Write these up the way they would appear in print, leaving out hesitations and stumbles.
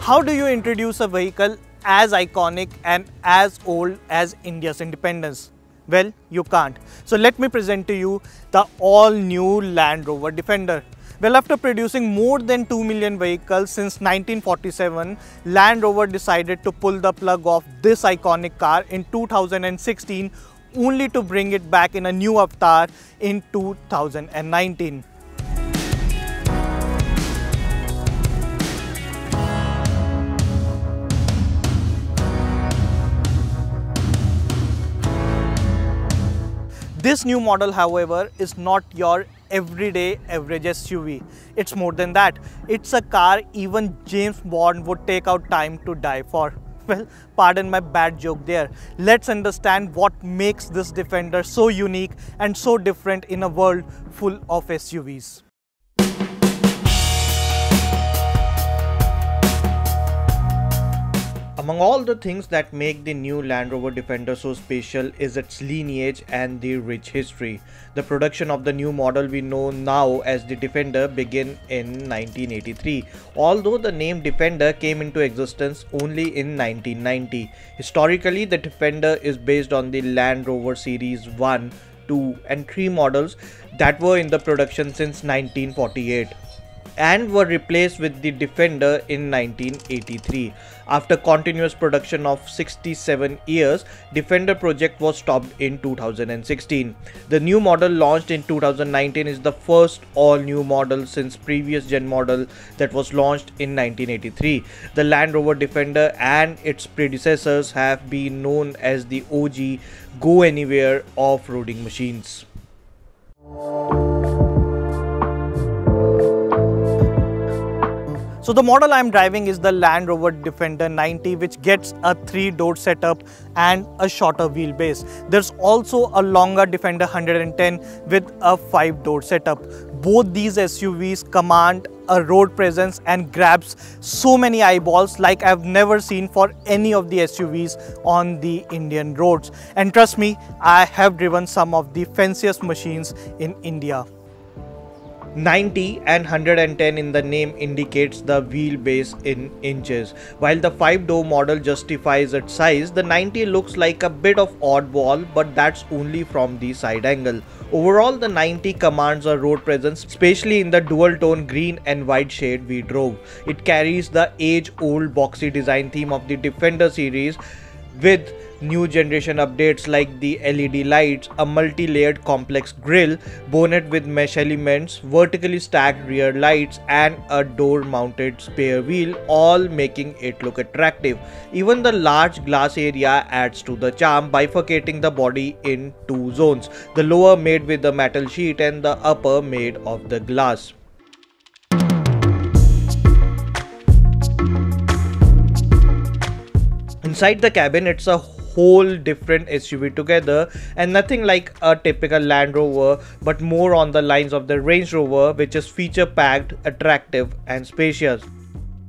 How do you introduce a vehicle as iconic and as old as India's independence? Well, you can't. So let me present to you the all-new Land Rover Defender. Well, after producing more than 2 million vehicles since 1947, Land Rover decided to pull the plug off this iconic car in 2016, only to bring it back in a new avatar in 2019. This new model, however, is not your everyday average SUV. It's more than that. It's a car even James Bond would take out time to die for. Well, pardon my bad joke there. Let's understand what makes this Defender so unique and so different in a world full of SUVs. Among all the things that make the new Land Rover Defender so special is its lineage and the rich history. The production of the new model we know now as the Defender began in 1983, although the name Defender came into existence only in 1990. Historically, the Defender is based on the Land Rover Series 1, 2 and 3 models that were in the production since 1948. And were replaced with the Defender in 1983. After continuous production of 67 years, Defender project was stopped in 2016. The new model launched in 2019 is the first all-new model since previous gen model that was launched in 1983. The Land Rover Defender and its predecessors have been known as the OG go anywhere off-roading machines. So the model I am driving is the Land Rover Defender 90, which gets a 3-door setup and a shorter wheelbase. There's also a longer Defender 110 with a 5-door setup. Both these SUVs command a road presence and grabs so many eyeballs like I've never seen for any of the SUVs on the Indian roads. And trust me, I have driven some of the fanciest machines in India. 90 and 110 in the name indicates the wheelbase in inches. While the 5-door model justifies its size, the 90 looks like a bit of oddball, but that's only from the side angle. Overall, the 90 commands a road presence, especially in the dual-tone green and white shade we drove. It carries the age-old boxy design theme of the Defender series with new generation updates like the LED lights, a multi-layered complex grille, bonnet with mesh elements, vertically stacked rear lights and a door-mounted spare wheel, all making it look attractive. Even the large glass area adds to the charm, bifurcating the body in 2 zones, the lower made with the metal sheet and the upper made of the glass. Inside the cabin, it's a whole different SUV together and nothing like a typical Land Rover, but more on the lines of the Range Rover, which is feature packed, attractive and spacious.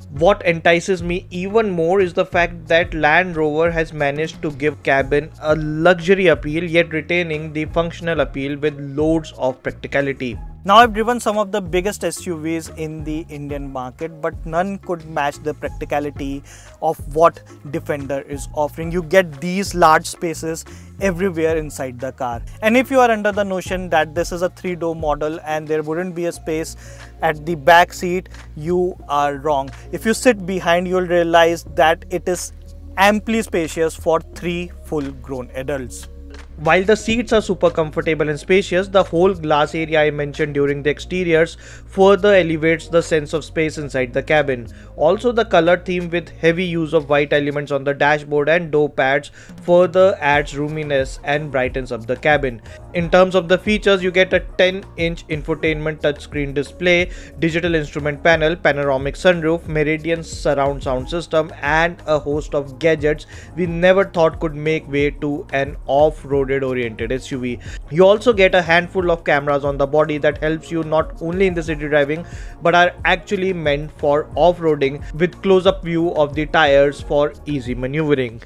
What entices me even more is the fact that Land Rover has managed to give cabin a luxury appeal yet retaining the functional appeal with loads of practicality. Now, I've driven some of the biggest SUVs in the Indian market, but none could match the practicality of what Defender is offering. You get these large spaces everywhere inside the car. And if you are under the notion that this is a 3-door model and there wouldn't be a space at the back seat, you are wrong. If you sit behind, you'll realize that it is amply spacious for 3 full-grown adults. While the seats are super comfortable and spacious, the whole glass area I mentioned during the exteriors further elevates the sense of space inside the cabin. Also, the color theme with heavy use of white elements on the dashboard and door pads further adds roominess and brightens up the cabin. In terms of the features, you get a 10-inch infotainment touchscreen display, digital instrument panel, panoramic sunroof, Meridian surround sound system and a host of gadgets we never thought could make way to an off-road oriented SUV. You also get a handful of cameras on the body that helps you not only in the city driving but are actually meant for off-roading with close-up view of the tires for easy maneuvering.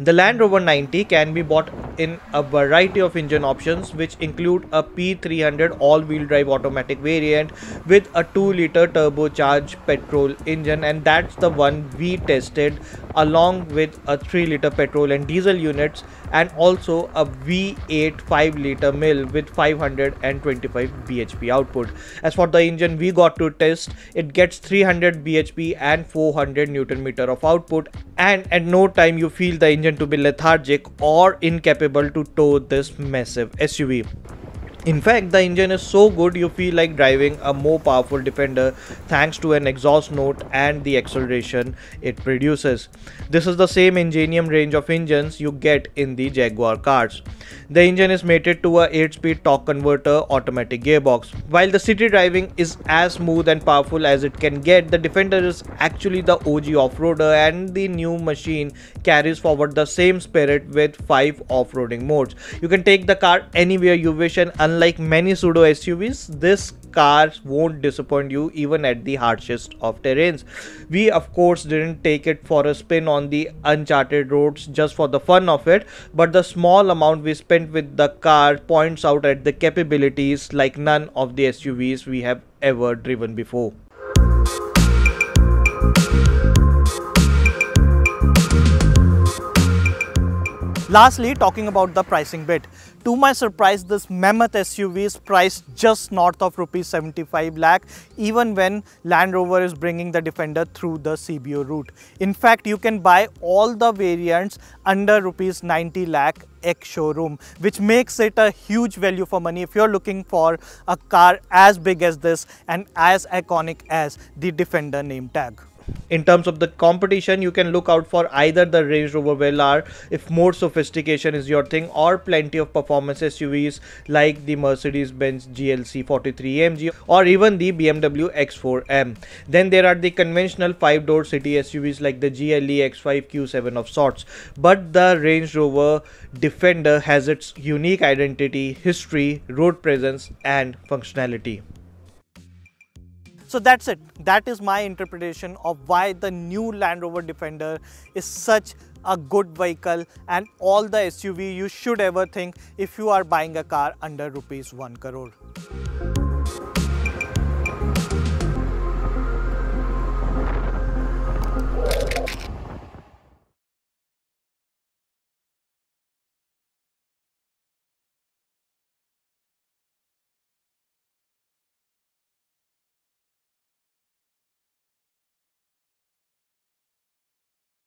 The Land Rover 90 can be bought in a variety of engine options, which include a P300 all-wheel drive automatic variant with a 2-liter turbocharged petrol engine, and that's the one we tested, along with a 3-liter petrol and diesel units, and also a V8 5-liter mill with 525 bhp output. As for the engine we got to test, it gets 300 bhp and 400 newton meter of output, and at no time you feel the engine to be lethargic or incapable to tow this massive SUV. In fact, the engine is so good you feel like driving a more powerful Defender thanks to an exhaust note and the acceleration it produces. This is the same Ingenium range of engines you get in the Jaguar cars. The engine is mated to a 8-speed torque converter automatic gearbox. While the city driving is as smooth and powerful as it can get, the Defender is actually the OG off-roader, and the new machine carries forward the same spirit with 5 off-roading modes. You can take the car anywhere you wish, and unlike many pseudo SUVs, this car won't disappoint you even at the harshest of terrains. We of course didn't take it for a spin on the uncharted roads just for the fun of it, but the small amount we spent with the car points out at the capabilities like none of the SUVs we have ever driven before. Lastly, talking about the pricing bit. To my surprise, this mammoth SUV is priced just north of rupees 75 lakh, even when Land Rover is bringing the Defender through the CBO route. In fact, you can buy all the variants under rupees 90 lakh ex-showroom, which makes it a huge value for money if you're looking for a car as big as this and as iconic as the Defender name tag. In terms of the competition, you can look out for either the Range Rover Velar if more sophistication is your thing, or plenty of performance SUVs like the Mercedes-Benz GLC 43AMG or even the BMW X4M. Then there are the conventional 5-door city SUVs like the GLE X5 Q7 of sorts. But the Range Rover Defender has its unique identity, history, road presence and functionality. So that's it. That is my interpretation of why the new Land Rover Defender is such a good vehicle and all the SUV you should ever think if you are buying a car under rupees 1 crore.